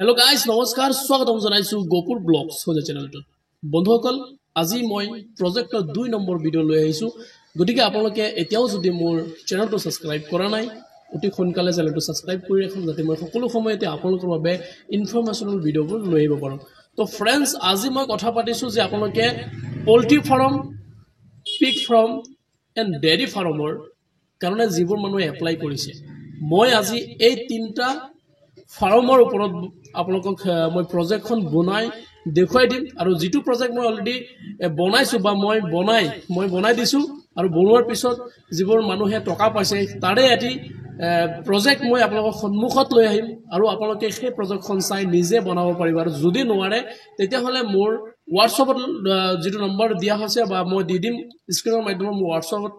Hello guys, নমস্কাৰ স্বাগতম জনাইছো গোপুৰ ব্লগছ হৈ চেনেলটোত বন্ধুসকল আজি মই প্ৰজেক্টৰ 2 নম্বৰ ভিডিও লৈ আহিছো গতিকে আপোনালোকে এতিয়াও যদি মোৰ চেনেলটো সাবস্ক্ৰাইব কৰা নাই অতি সোনকালে চেনেলটো সাবস্ক্ৰাইব কৰি ৰাখক যাতে মই সকলো সময়তে আপোনালোকৰ বাবে ইনফৰমেশনাল ভিডিওবোৰ লৈ আহিব পাৰো তো ফ্ৰেন্ডছ আজি মই কথা পাতিছো যে আপোনালোকে poultry farm pig farm and dairy ফাৰ্মৰ কাৰণে যিবোৰ মানুহে এপ্লাই কৰিছে মই আজি এই তিনটা ফাৰ্মৰ ওপৰত আপোনালোকক মই প্ৰজেক্টখন বনাই দেখুৱাই দিম আৰু যেটো প্ৰজেক্ট মই অলৰেডি বনাইছো বা মই বনাই দিছো আৰু বনোৱাৰ পিছত যিবোৰ মানুহে টকা পাইছে তাৰে এটি প্ৰজেক্ট মই আপোনালোকৰ সন্মুখত লৈ আহিম আৰু আপোনালোকে সেই প্ৰজেক্টখন চাই নিজে বনাব পাৰিব আৰু যদি নোৱাৰে তেতিয়া হলে মোৰ হোৱাটছআপত যেটো নম্বৰ দিয়া হৈছে বা মই দি দিম স্ক্ৰিনৰ মাধ্যমত মোৰ হোৱাটছআপত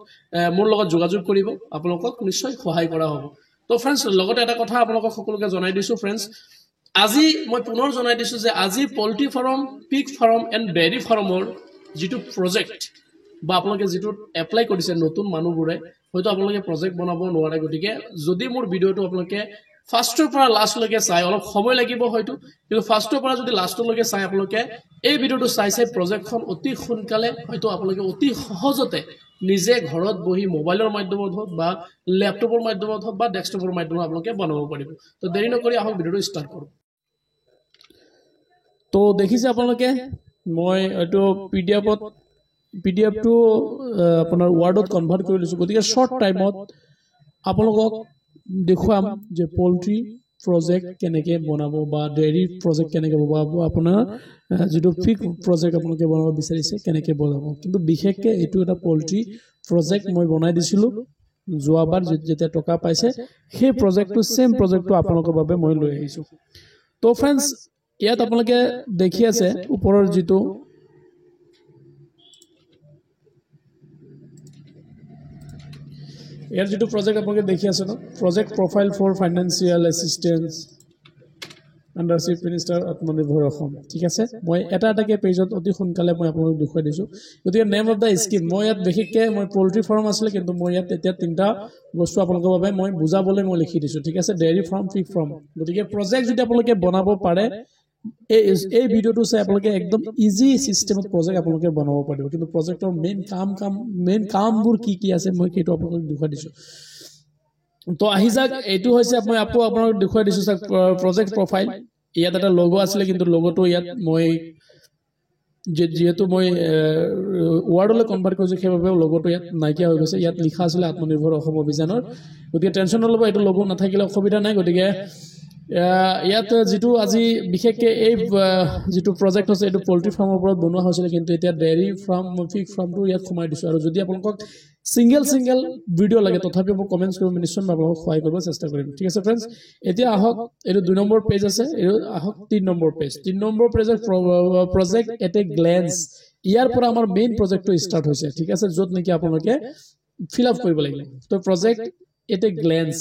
মোৰ লগত যোগাযোগ কৰিব আপোনালোকক নিশ্চয় সহায় কৰা হ'ব তো ফ্ৰেন্ডছ লগতে এটা কথা আপোনালোকক সকলোকে জনাই দিছো ফ্ৰেন্ডছ আজি মই পুনৰ জনাই দিছো যে আজি poultry farm pig farm and dairy ফাৰ্মৰ যেটো প্ৰজেক্ট বা আপোনালোকে যেটো এপ্লাই কৰিছে নতুন মানুহবোৰে হয়তো আপোনালোকে প্ৰজেক্ট বনাব নোৱাৰে গতিকে যদি মোৰ ভিডিওটো আপোনালোকে ফাৰ্ষ্টৰ পৰা লাষ্টলৈকে চাই অলপ সময় লাগিব হয়তো কিন্তু ফাৰ্ষ্টৰ পৰা যদি লাষ্টলৈকে চাই আপোনালোকে এই ভিডিওটো চাই প্ৰজেক্টখন অতি সোনকালে হয়তো আপোনালোকে অতি সহজতে নিজে ঘৰত বহি মোবাইলৰ মাধ্যমত হওক বা ল্যাপটপৰ মাধ্যমত হওক বা ডেস্কটপৰ মাধ্যমত আপোনালোকে বনাব পাৰিব তো দেৰি নকৰি আহক ভিডিওটো ষ্টাৰ্ট কৰোঁ তো দেখিছে আপোনালোকে মই এইটো পিডিএফটো আপোনাৰ ওয়াৰ্ডত কনভাৰ্ট কৰি লৈছো গতিকে শৰ্ট টাইমত আপোনালোকক দেখুৱাম যে পোল্ট্ৰি প্ৰজেক্ট কেনেকৈ বনাব বা ডেইৰী প্ৰজেক্ট কেনেকৈ বনাব আপোনাৰ যেটো পিগ প্ৰজেক্ট আপোনালোকে বনাব বিচাৰিছে কেনেকৈ বনাব কিন্তু বিশেষকৈ এইটো এটা পোল্ট্ৰি প্ৰজেক্ট মই বনাই দিছিলো যোৱাবাৰ যেতিয়া টকা পাইছে সেই প্ৰজেক্টটো সেম প্ৰজেক্টটো আপোনালোকৰ বাবে মই লৈ আহিছো তো ফ্ৰেন্ডছ ইয়াত আপোনালোকে দেখি আছে ওপৰৰ যেটো ইয়াৰ যেটো প্ৰজেক্ট আপোনালোকে দেখি আছে ন project profile for financial assistance under chief minister Atmanirbhar Asom ঠিক আছে মই এটাকে পেজত অতি সোনকালে মই আপোনালোকক দেখুৱাই দিছো গতিকে নেম অফ দা স্কিম মই ইয়াত বিশেষকৈ মই পোল্ট্ৰি ফাৰ্ম আছিল কিন্তু মই ইয়াত এতিয়া তিনটা বস্তু আপোনালোকৰ বাবে মই বুজাবলৈ মই লিখি দিছো ঠিক আছে ডেইৰী ফাৰ্ম পিগ ফাৰ্ম গতিকে প্ৰজেক্ট যদি আপোনালোকে বনাব পাৰে এই ভিডিওটো চাই আপোনালোকে একদম ইজি সিস্টেমত প্ৰজেক্ট আপোনালোকে বনাব পাৰিব কিন্তু প্ৰজেক্টৰ মেইন কামবোৰ কি আছে মই সেইটো আপোনালোকক দেখুৱাই দিছো তো আহি যাক এইটো হৈছে মই আপোনালোকক দেখুৱাই দিছো প্ৰজেক্ট প্ৰফাইল ইয়াত এটা লোগো আছিল কিন্তু লোগোটো ইয়াত মই যেহেতু মই ওয়াৰ্ডলৈ কনভাৰ্ট কৰিছো সেইভাবে লোগোটো ইয়াত নাইকিয়া হৈ গৈছে ইয়াত লিখা আছিল আত্মনিৰ্ভৰ অসম অভিযানৰ গতিকে টেনচন নলব এইটো লোগো নাথাকিলে অসুবিধা নাই গতিকে ইয়াত যেটো আজি বিশেষকৈ এই যেটো প্ৰজেক্ট আছে এটো পোল্ট্ৰি ফাৰ্মৰ ওপৰত বনোৱা হৈছিল কিন্তু এতিয়া ডেইৰী ফাৰ্ম পিগ ফাৰ্মটো ইয়াত সোমাই দিছো আৰু যদি আপোনালোকক সিঙ্গেল ভিডিও লাগে তথাপি মোক কমেন্টছ কৰিব নিশ্চয় আপোনালোকক সহায় কৰিব চেষ্টা কৰিম ঠিক আছে ফ্ৰেন্ডছ এতিয়া আহক এটো 2 নম্বৰ পেজ আছে এটো আহক 3 number page 3 number project at a glance ইয়াৰ পৰা আমাৰ মেইন প্ৰজেক্টটো ষ্টাৰ্ট হৈছে ঠিক আছে যত নেকি আপোনালোকে ফিল আপ কৰিব লাগিব তো প্ৰজেক্ট এট এ গ্লেন্স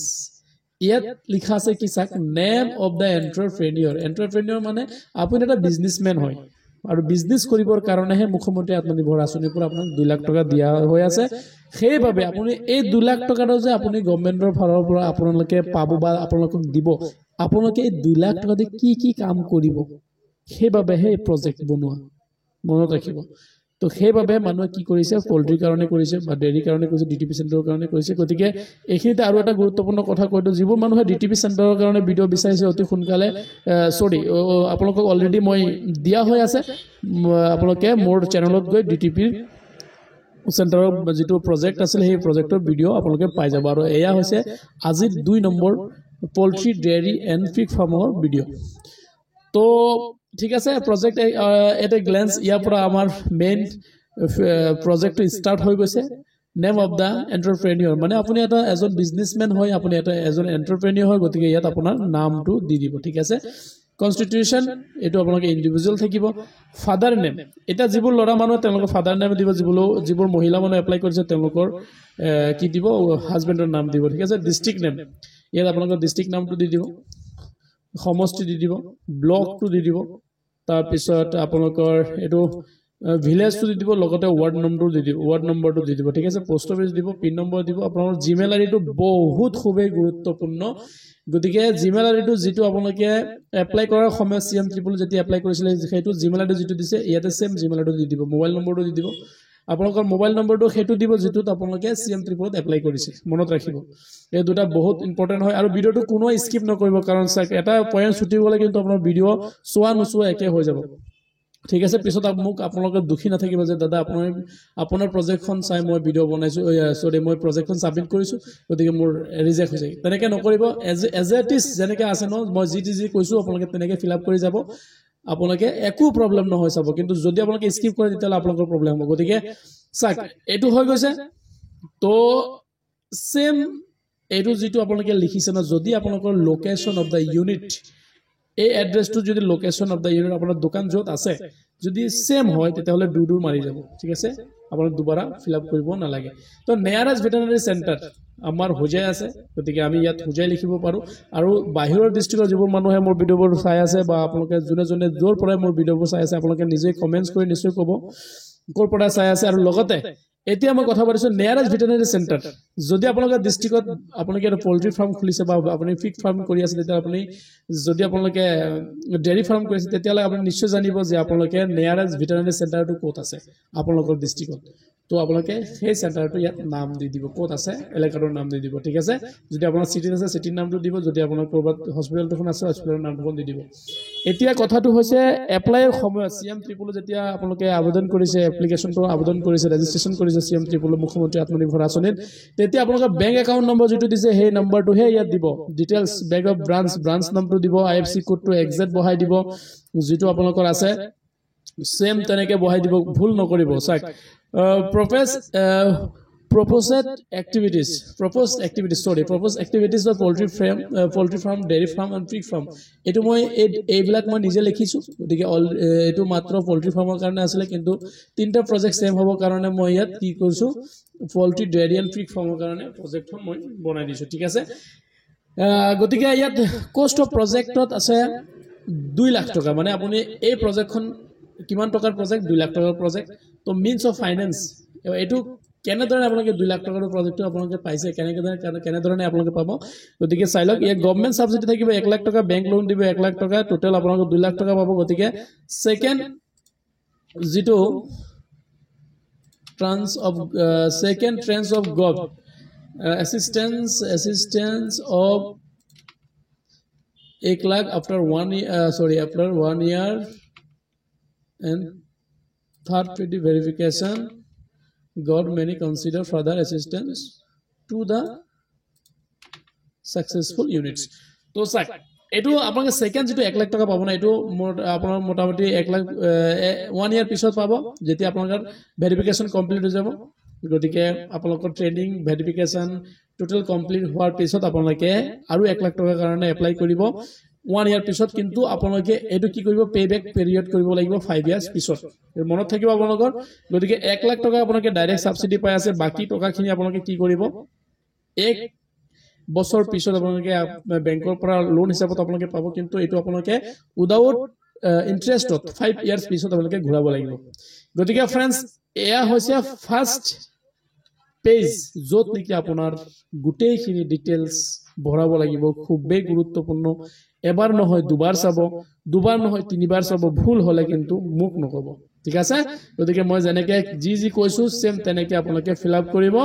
ইয়াত লিখা আছে কি চাক নেম অফ দা এন্টাৰপ্ৰেনিয়ৰ মানে আপুনি এটা বিজনেসম্যান হয় আৰু বিজনেস কৰিবৰ কাৰণেহে মুখ্যমন্ত্ৰী আত্মনিৰ্ভৰ আঁচনিৰ পৰা আপোনাক 2 লাখ টকা দিয়া হৈ আছে সেইভাবে আপুনি এই 2 লাখ টকাটো যে আপুনি গভৰ্ণমেন্টৰ ফালৰ পৰা আপোনালোকে পাব বা আপোনালোকক দিব আপোনালোকে এই 2 লাখ টকা দি কি কাম কৰিব সেইভাবেহে এই প্ৰজেক্ট বনোৱা মনত ৰাখিব তো সেইভাবে মানুহে কি কৰিছে পোল্ট্ৰি কাৰণে কৰিছে বা ডেইৰী কাৰণে কৰিছে ডিটিপি চেণ্টাৰৰ কাৰণে কৰিছে গতিকে এইখিনিতে আৰু এটা গুৰুত্বপূৰ্ণ কথা কৈতো যিবোৰ মানুহে ডিটিপি চেণ্টাৰৰ কাৰণে ভিডিও বিচাৰিছে অতি সোনকালে সৰি আপোনালোকক অলৰেডি মই দিয়া হৈ আছে আপোনালোকে মোৰ চেনেলত গৈ ডিটিপি চেণ্টাৰৰ যেটো প্ৰজেক্ট আছিল সেই প্ৰজেক্টৰ ভিডিও আপোনালোকে পাই যাব আৰু এয়া হৈছে আজি 2 নম্বৰ পোল্ট্ৰি ডেইৰী এণ্ড পিগ ফাৰ্মৰ ভিডিও তো ঠিক আছে প্ৰজেক্ট এট এ গ্লেন্স ইয়াৰ পৰা আমাৰ মেইন প্ৰজেক্টটো ষ্টাৰ্ট হৈ গৈছে নেম অফ দা এন্টাৰপ্ৰেনিয়ৰ মানে আপুনি এটা এজন বিজনেসম্যান হয় আপুনি এটা এজন এন্টাৰপ্ৰেনিয়ৰ হয় গতিকে ইয়াত আপোনাৰ নামটো দি দিব ঠিক আছে কনস্টিটিউশন এটো আপোনালোকে ইন্ডিভিজুৱেল থাকিব ফাদাৰ নেম এটা যিবোৰ লৰা মানুহ তেওঁলোকৰ ফাদাৰ নেম দিব যিবোৰ মহিলা মানুহ এপ্লাই কৰিছে তেওঁলোকৰ কি দিব হাজবেণ্ডৰ নাম দিব ঠিক আছে ডিস্ট্ৰিক্ট নেম ইয়াত আপোনালোকৰ ডিস্ট্ৰিক্ট নামটো দি দিব সমষ্টি দি দিব ব্লকটো দি দিব তাৰ পিছত আপোনালোকৰ এটো ভিলেজটো দি দিব লগতে ৱাৰ্ড নম্বৰটো দি দিব ঠিক আছে পোষ্ট অফিচ দিব পিন নম্বৰ দিব আপোনাৰ জিমেইল আইডিটো বহুত খুবেই গুৰুত্বপূৰ্ণ গতিকে জিমেইল আইডিটো যেটো আপোনালোকে এপ্লাই কৰাৰ সময়ত সিএম ট্ৰিপল যেতিয়া এপ্লাই কৰিছিল সেইটো জিমেইল আইডি যেটো দিছে ইয়াতে সেম জিমেইল আইডি দি দিব মোবাইল নম্বৰটো দি দিব আপোনালোকৰ মোবাইল নম্বৰটো হেতু দিব যেটোত আপোনালোকে সিএম ট্ৰিপলত এপ্লাই কৰিছে মনত ৰাখিব এই দুটা বহুত ইম্পৰ্টেন্ট হয় আৰু ভিডিওটো কোনো স্কিপ নকৰিব কাৰণ এটা পয়েন্ট ছুটি গলে কিন্তু আপোনাৰ ভিডিও সোৱা নোসোৱা একে হৈ যাব ঠিক আছে পিছত মোক আপোনালোকে দুখী নাথাকিব যে দাদা আপোনাৰ প্ৰজেক্টখন চাই মই ভিডিও বনাইছো সৰি মই প্ৰজেক্টখন সাবমিট কৰিছো গতিকে মোৰ ৰিজেক্ট হৈছে তেনেকৈ নকৰিব এজ ইট ইজ যেনেকৈ আছে ন মই যি কৈছো আপোনালোকে তেনেকৈ ফিল আপ কৰি যাব আপোনালোকে একো প্ৰবলেম নহয় চাব কিন্তু যদি আপোনালোকে স্কিপ কৰে তেতিয়ালে আপোনালোকৰ প্ৰবলেম হ'ব গতিকে চাক এটো হৈ গৈছে তো সেম এটো যেটো আপোনালোকে লিখিছে না যদি আপোনালোকৰ লোকেশন অফ দা ইউনিট এই এড্ৰেছটো যদি লোকেশন অফ দা ইউনিট আপোনাৰ দোকান যত আছে যদি সেম হয় তেতিয়ালে দুৰ মাৰি যাব ঠিক আছে আপোনাৰ দুবাৰা ফিল আপ কৰিব নালাগে তো নিয়াৰেষ্ট ভেটেৰিনাৰী সেন্টাৰ আমাৰ হোজাই আছে গতিকে আমি ইয়াত হোজাই লিখিব পাৰো আৰু বাহিৰৰ ডিস্ট্ৰিক্টৰ যিবোৰ মানুহে মোৰ ভিডিওবোৰ চাই আছে বা আপোনালোকে জনে জোৰ পৰাই মোৰ ভিডিওবোৰ চাই আছে আপোনালোকে নিজে কমেন্টছ কৰি নিশ্চয় ক'ব কৰ পৰা চাই আছে আৰু লগতে এতিয়া মই কথা পাতিছো নিয়াৰেষ্ট ভেটেৰিনাৰী সেন্টাৰ যদি আপোনালোকৰ ডিস্ট্ৰিক্টত আপোনালোকে পোল্ট্ৰি ফাৰ্ম খুলিছে বা আপুনি ফিগ ফাৰ্ম কৰি আছে তেতিয়া আপুনি যদি আপোনালোকে ডেইৰী ফাৰ্ম কৰিছে তেতিয়ালে আপুনি নিশ্চয় জানিব যে আপোনালোকে নিয়াৰেষ্ট ভেটেৰিনাৰী সেন্টাৰটো ক'ত আছে আপোনালোকৰ ডিস্ট্ৰিক্টত তো আপোনালোকে সেই সেন্টাৰটো ইয়াত নাম দি দিব ক'ত আছে এলেকাটোৰ নাম দি দিব ঠিক আছে যদি আপোনাৰ সিটিত আছে সিটিৰ নামটো দিব যদি আপোনাৰ কৰবাত হস্পিটেলটোখন আছে হস্পিটেলৰ নামটো দি দিব এতিয়া কথাটো হৈছে এপ্লাইৰ সময়ত সিএম ট্ৰিপল যেতিয়া আপোনালোকে আবেদন কৰিছে এপ্লিকেশনটো আবেদন কৰিছে ৰেজিষ্ট্ৰেচন কৰিছে সিএম ট্ৰিপল মুখ্যমন্ত্ৰী আত্মনিৰ্ভৰ আঁচনিত তেতিয়া আপোনালোকৰ বেংক একাউণ্ট নম্বৰ যেটো দিছে সেই নম্বৰটোহে ইয়াত দিব ডিটেইলছ বেংক অফ ব্ৰাঞ্চ নামটো দিব আইএফসি কোডটো এক্সাক্ট বহাই দিব যেটো আপোনালোকৰ আছে সেম তেনেকৈ বহাই দিব ভুল নকৰিব চাক proposed activities of poultry farm dairy farm and pig farm etu moi এইবিলাক মই নিজে লিখিছো গতিকে এটো মাত্ৰ poultry farmer কাৰণে আছিল কিন্তু তিনটা প্ৰজেক্ট সেম হ'ব কাৰণে মই ইয়াত কি কৰিছো poultry dairy and pig farmer কাৰণে প্ৰজেক্টখন মই বনাই দিছো ঠিক আছে গতিকে ইয়াত কষ্ট অফ প্ৰজেক্টত আছে 2 লাখ টকা মানে আপুনি এই প্ৰজেক্টখন কিমান টকাৰ প্ৰজেক্ট 2 লাখ টকাৰ প্ৰজেক্ট তো মিন্স অফ ফাইনান্স এটো কেনেদৰে আপোনালোকে 2 লাখ টকাৰ প্ৰজেক্টটো আপোনালোকে পাইছে কেনেদৰে আপোনালোকে পাব গতিকে চাই লওক এই গভৰ্ণমেণ্ট সাবসিডি থাকিব 1 লাখ টকা বেংক লোন দিব 1 লাখ টকা টোটাল আপোনালোকে 2 লাখ টকা পাব গতিকে সেকেন্ড যেটো trans of gov assistance of 1 lakh after 1 year and third party verification God many consider further assistance to the successful units to sak etu আপোনালোকে সেকেন্ড যেটো 1 লাখ টকা পাব না এটো আপোনাৰ মোটামুটি 1 লাখ 1 ইয়াৰ পিছত পাব যেতিয়া আপোনালোকৰ ভেৰিফিকেশন কমপ্লিট হৈ যাব গতিকে আপোনালোকৰ ট্ৰেনিং ভেৰিফিকেশন টোটাল কমপ্লিট হোৱাৰ পিছত আপোনালোকে আৰু 1 লাখ টকাৰ কাৰণে এপ্লাই কৰিব 1 ইয়াৰ পিছত কিন্তু আপোনালোকে এটো কি কৰিব পেবেক পিৰিয়ড কৰিব লাগিব 5 ইয়াৰ্স পিছত মনত থাকিব আপোনালোকৰ গতিকে 1 লাখ টকা আপোনালোকে ডাইৰেক্ট সাবসিডি পাই আছে বাকি টকাখিনি আপোনালোকে কি কৰিব 1 বছৰ পিছত আপোনালোকে বেংকৰ পৰা লোন হিচাপত আপোনালোকে পাব কিন্তু এটো আপোনালোকে উইদাউট ইন্টাৰেষ্টত 5 ইয়াৰ্স পিছত আপোনালোকে ঘূৰাব লাগিব গতিকে फ्रेंड्स এয়া হৈছে ফাৰ্স্ট পেজ যত নেকি আপোনাৰ গুটেইখিনি ডিটেইলছ ভৰাব লাগিব খুবেই গুৰুত্বপূৰ্ণ এবাৰ নহয় দুবাৰ চাব দুবাৰ নহয় তিনিবাৰ চাব ভুল হলে কিন্তু মুখ নকব ঠিক আছে গতিকে মই যেনেকৈ যি কৈছো সেম তেনেকৈ আপোনালোকে ফিল আপ কৰিব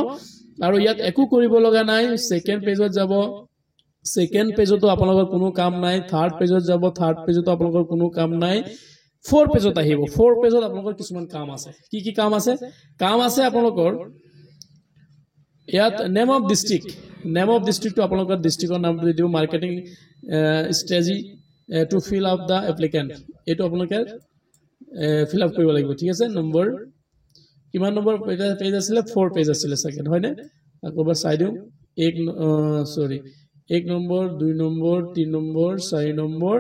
আৰু ইয়াত একো কৰিব লগা নাই সেকেন্ড পেজত যাব সেকেন্ড পেজতো আপোনালোকৰ কোনো কাম নাই থাৰ্ড পেজত যাব থাৰ্ড পেজতো আপোনালোকৰ কোনো কাম নাই 4 পেজত আহিব 4 পেজত আপোনালোকৰ কিছুমান কাম আছে কি কাম আছে আপোনালোকৰ ইয়াত নেম অফ ডিস্ট্ৰিক্ট আপোনালোকৰ ডিস্ট্ৰিক্টৰ নামটো দি দিব marketing strategy to fill up the applicant এটো আপোনালোকে fill up কৰিব লাগিব ঠিক আছে নম্বৰ কিমান নম্বৰ পেজ আছিল 4 পেজ আছিল সেকেন্ড হয়নে আকবাৰ চাই দিও 1 number 2 number 3 number 4 number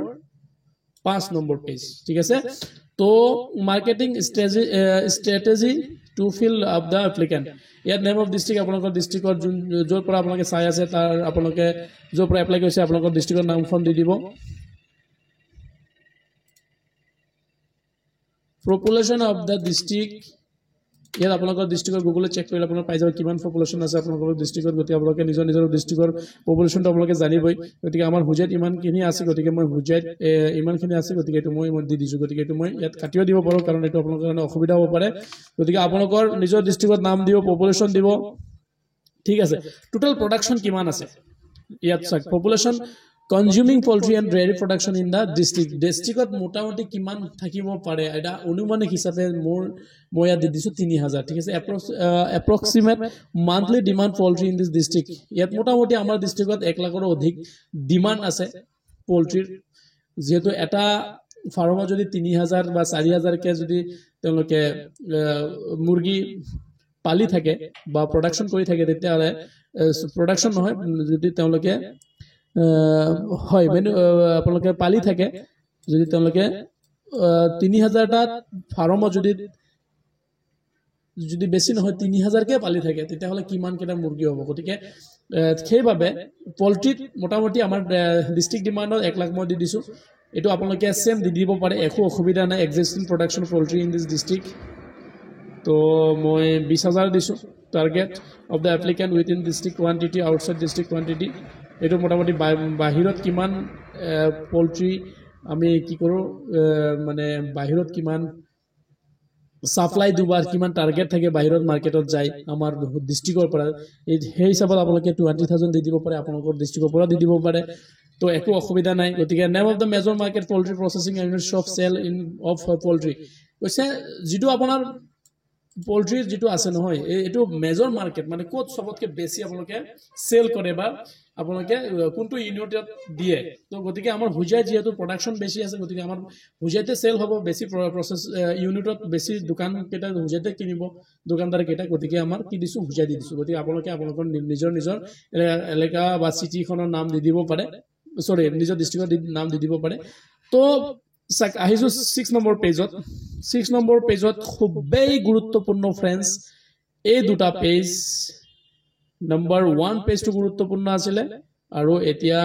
5 number page ঠিক আছে তো marketing strategy to fill up the applicant ইয়াত নেম অফ ডিস্ট্ৰিক্ট আপোনালোকৰ ডিস্ট্ৰিক্টৰ যৰ পৰা আপোনালোকে চাই আছে তাৰ আপোনালোকে যৰ পৰা এপ্লাই কৰিছে আপোনালোকৰ ডিস্ট্ৰিক্টৰ নামখন দি দিব পপুলেশ্যন অফ দ্য ডিষ্ট্ৰিক্ট ইয়াত আপোনালোকৰ ডিষ্ট্ৰিক্টৰ গুগলত চেক কৰিলে আপোনাৰ পাই যাব কিমান পপুলেশ্যন আছে আপোনালোকৰ ডিষ্ট্ৰিক্টত গতিকে আপোনালোকে নিজৰ নিজৰ ডিষ্ট্ৰিক্টৰ পপুলেশ্যনটো আপোনালোকে জানিবই গতিকে আমাৰ হুজাইত ইমানখিনি আছে গতিকে মই হুজাইত ইমানখিনি আছে গতিকে এইটো মই দি দিছোঁ গতিকে এইটো মই ইয়াত কাটিও দিব পাৰোঁ কাৰণ এইটো আপোনালোকৰ কাৰণে অসুবিধা হ'ব পাৰে গতিকে আপোনালোকৰ নিজৰ ডিষ্ট্ৰিক্টত নাম দিব পপুলেশ্যন দিব ঠিক আছে টোটেল প্ৰডাকশ্যন কিমান আছে ইয়াত চাওক population consuming poultry and dairy production in the ডিষ্ট্ৰিক্টত মোটামুটি কিমান থাকিব পাৰে এটা অনুমানিক হিচাপে মই ইয়াত দি দিছোঁ 3000 ঠিক আছে approximate monthly demand poultry in this district ইয়াত মোটামুটি আমাৰ ডিষ্ট্ৰিক্টত 1 লাখৰো অধিক ডিমাণ্ড আছে পল্ট্ৰিৰ যেহেতু এটা ফাৰ্মত যদি 3000 বা 4000কে যদি তেওঁলোকে মুৰ্গী পালি থাকে বা প্ৰডাকশ্যন কৰি থাকে তেতিয়াহ'লে প্ৰডাকশ্যন নহয় যদি তেওঁলোকে হয় মানে আপোনালোকে পালি থাকে যদি তেওঁলোকে 3000টা ফাৰ্মত যদি বেছি নহয় 3000কে পালি থাকে তেতিয়াহ'লে কিমান কেইটা মুৰ্গী হ'ব গতিকে সেইবাবে পল্ট্ৰিত মোটামুটি আমাৰ ডিষ্ট্ৰিক্ট ডিমাণ্ডত 1 লাখ মই দি দিছোঁ এইটো আপোনালোকে চেম দি দিব পাৰে একো অসুবিধা নাই existing production poultry in this district তো মই 20000 দিছোঁ target of the applicant within district quantity outside district quantity এইটো মোটামুটি বাহিৰত কিমান পল্ট্ৰি আমি কি কৰোঁ মানে বাহিৰত কিমান সাপ্লাই দুবাৰ কিমান টাৰ্গেট থাকে বাহিৰত মাৰ্কেটত যায় আমাৰ ডিষ্ট্ৰিক্টৰ পৰা সেই হিচাপত আপোনালোকে 20000 দি দিব পাৰে আপোনালোকৰ ডিষ্ট্ৰিক্টৰ পৰা দি দিব পাৰে তো একো অসুবিধা নাই গতিকে name of the major market poultry processing units of sale in of poultry কৈছে যিটো আপোনাৰ পল্ট্ৰিৰ যিটো আছে নহয় এইটো মেজৰ মাৰ্কেট মানে ক'ত সবতকৈ বেছি আপোনালোকে চেল কৰে বা আপোনালোকে কোনটো ইউনিটত দিয়ে তো গতিকে আমাৰ হুজাই যিহেতু প্ৰডাকশ্যন বেছি আছে গতিকে আমাৰ হুজাইতে চেল হ'ব বেছি প্ৰচেছ ইউনিটত বেছি দোকান কেইটা হুজাইতে কিনিব দোকানদাৰ কেইটা গতিকে আমাৰ কি দিছোঁ হুজাই দি দিছোঁ গতিকে আপোনালোকে আপোনালোকৰ নিজৰ নিজৰ এলেকা বা চিটিখনৰ নাম দি দিব পাৰে সৰি নিজৰ ডিষ্ট্ৰিক্টৰ নাম দি দিব পাৰে তো আহিছোঁ 6 নম্বৰ পেজত 6 নম্বৰ পেজত খুবেই গুৰুত্বপূৰ্ণ ফ্ৰেণ্ডছ এই দুটা পেজ নম্বৰ 1 পেজটো গুৰুত্বপূৰ্ণ আছিলে আৰু এতিয়া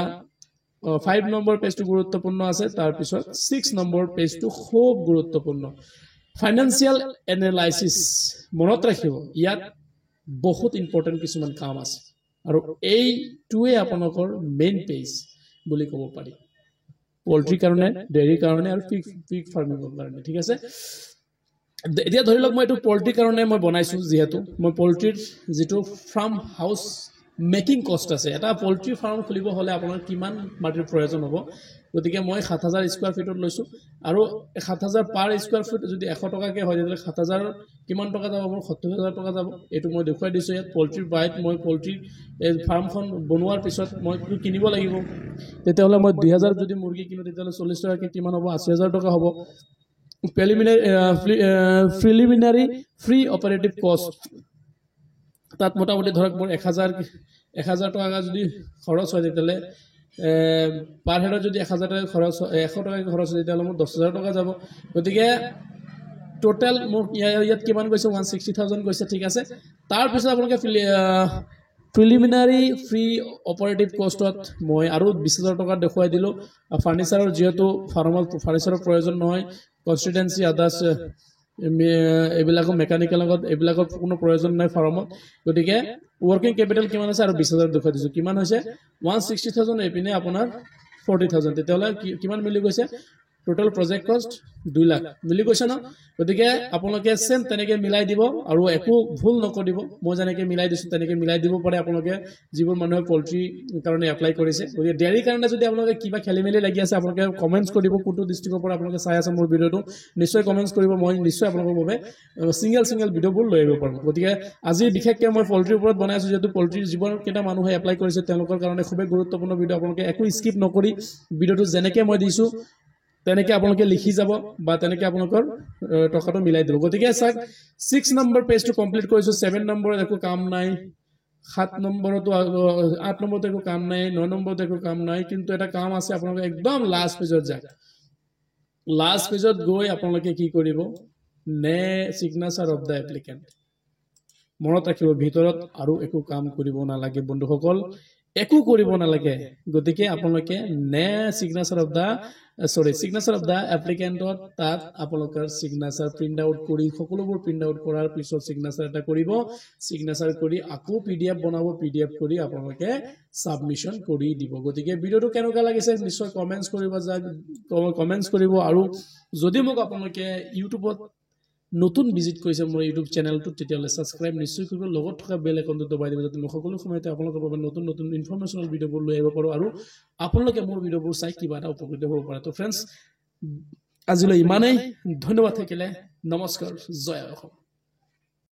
5 নম্বৰ পেজটো গুৰুত্বপূৰ্ণ আছে তাৰপিছত 6 নম্বৰ পেজটো খুব গুৰুত্বপূৰ্ণ ফাইনেন্সিয়েল এনালাইচিছ মনত ৰাখিব ইয়াত বহুত ইম্পৰ্টেণ্ট কিছুমান কাম আছে আৰু এইটোৱে আপোনালোকৰ মেইন পেজ বুলি ক'ব পাৰি পল্ট্ৰিৰ কাৰণে ডেইৰীৰ কাৰণে আৰু পিগ ফাৰ্মিঙৰ কাৰণে ঠিক আছে এতিয়া ধৰি লওক মই এইটো পল্ট্ৰিৰ কাৰণে মই বনাইছোঁ যিহেতু মই পল্ট্ৰিৰ যিটো ফাৰ্ম হাউচ মেকিং কষ্ট আছে এটা পল্ট্ৰি ফাৰ্ম খুলিব হ'লে আপোনাৰ কিমান মাটিৰ প্ৰয়োজন হ'ব গতিকে মই 7000 স্কোৱাৰ ফিটত লৈছোঁ আৰু 7000 পাৰ স্কোৱাৰ ফিট যদি 100 টকাকৈ হয় তেতিয়াহ'লে 7000 কিমান টকা যাব মোৰ 70000 টকা যাব এইটো মই দেখুৱাই দিছোঁ ইয়াত পল্ট্ৰিৰ বাইট মই পল্ট্ৰিৰ ফাৰ্মখন বনোৱাৰ পিছত মই কিনিব লাগিব তেতিয়াহ'লে মই 2000 যদি মুৰ্গী কিনো তেতিয়াহ'লে 40 টকাকৈ কিমান হ'ব 80000 টকা হ'ব প্ৰিলিমিনাৰী ফ্ৰী অপাৰেটিভ কষ্ট তাত মোটামুটি ধৰক মোৰ 1000 টকা যদি খৰচ হয় তেতিয়াহ'লে পাৰ হেডত যদি 1000 টকা খৰচ 100 টকাকৈ খৰচ হয় তেতিয়াহ'লে মোৰ 10000 টকা যাব গতিকে টোটেল মোৰ ইয়াত কিমান গৈছে 160000 গৈছে ঠিক আছে তাৰপিছত আপোনালোকে প্ৰিলিমিনাৰী ফ্ৰী অপাৰেটিভ কষ্টত মই আৰু 20000 টকা দেখুৱাই দিলোঁ ফাৰ্নিচাৰৰ যিহেতু ফাৰ্মত ফাৰ্নিচাৰৰ প্ৰয়োজন নহয় কনষ্টিটুৱেঞ্চি আদাৰ্ছ এইবিলাকৰ মেকানিকেল লগত এইবিলাকৰ কোনো প্ৰয়োজন নাই ফাৰ্মত গতিকে ৱৰ্কিং কেপিটেল কিমান আছে আৰু 20000 দেখুৱাই দিছোঁ কিমান হৈছে 160000 এইপিনে আপোনাৰ 40000 তেতিয়াহ'লে কিমান মিলি গৈছে টোটেল প্ৰজেক্ট কষ্ট 2 লাখ মিলি গৈছে ন গতিকে আপোনালোকে চেম তেনেকৈ মিলাই দিব আৰু একো ভুল নকৰিব মই যেনেকৈ মিলাই দিছোঁ তেনেকৈ মিলাই দিব পাৰে আপোনালোকে যিবোৰ মানুহে পল্ট্ৰি কাৰণে এপ্লাই কৰিছে গতিকে ডেইৰীৰ কাৰণে যদি আপোনালোকে কিবা খেলি মেলি লাগি আছে আপোনালোকে কমেণ্টছ কৰিব কোনটো ডিষ্ট্ৰিক্টৰ পৰা আপোনালোকে চাই আছে মোৰ ভিডিঅ'টো নিশ্চয় কমেণ্টছ কৰিব মই নিশ্চয় আপোনালোকৰ বাবে ছিংগল ভিডিঅ'বোৰ লৈ আহিব পাৰোঁ গতিকে আজি বিশেষকৈ মই পল্ট্ৰিৰ ওপৰত বনাই আছোঁ যিহেতু পল্ট্ৰিৰ যিবোৰ কেইটা মানুহে এপ্লাই কৰিছে তেওঁলোকৰ কাৰণে খুবেই গুৰুত্বপূৰ্ণ ভিডিঅ' আপোনালোকে একো স্কিপ নকৰি ভিডিঅ'টো যেনেকৈ মই দিছোঁ তেনেকৈ আপোনালোকে লিখি যাব বা তেনেকৈ আপোনালোকৰ টকাটো মিলাই দিব গতিকে চাওক 6 নম্বৰ পেজটো কমপ্লিট কৰিছোঁ 7 নম্বৰত একো কাম নাই 7 নম্বৰতো 8 নম্বৰতো একো কাম নাই 9 নম্বৰতো একো কাম নাই কিন্তু এটা কাম আছে আপোনালোকে একদম লাষ্ট পেজত যাওক লাষ্ট পেজত গৈ আপোনালোকে কি কৰিব নে চিগনেচাৰ অফ দ্য এপ্লিকেণ্ট মনত ৰাখিব ভিতৰত আৰু একো কাম কৰিব নালাগে বন্ধুসকল একো কৰিব নালাগে গতিকে আপোনালোকে নে সিগনেচাৰ অফ দা এপ্লিকেণ্টত তাত আপোনালোকৰ সিগনেচাৰ প্ৰিন্ট আউট কৰি সকলোবোৰ প্ৰিন্ট আউট কৰাৰ পিছত সিগনেচাৰ এটা কৰিব সিগনেচাৰ কৰি আকৌ পিডিএফ বনাব পিডিএফ কৰি আপোনালোকে সাবমিশন কৰি দিব গতিকে ভিডিওটো কেনেকুৱা লাগিছে নিশ্চয় কমেন্টস কৰিব আৰু যদি মোক আপোনালোকে ইউটিউবত নতুন ভিজিট কৰিছে মোৰ ইউটিউব চেনেলটো তেতিয়ালে সাবস্ক্ৰাইব নিশ্চয় কৰিব লগত থকা বেল আইকনটো দবাই দিব যাতে মই সকলো সময়তে আপোনালোকৰ বাবে নতুন নতুন ইনফৰমেশনাল ভিডিওবোৰ লৈ আহিব পাৰো আৰু আপোনালোকে মোৰ ভিডিওবোৰ চাই কিবা এটা উপকৃত হ'ব পাৰে তো ফ্ৰেণ্ডছ আজিলৈ ইমানেই ধন্যবাদ থাকিলে নমস্কাৰ জয় অসম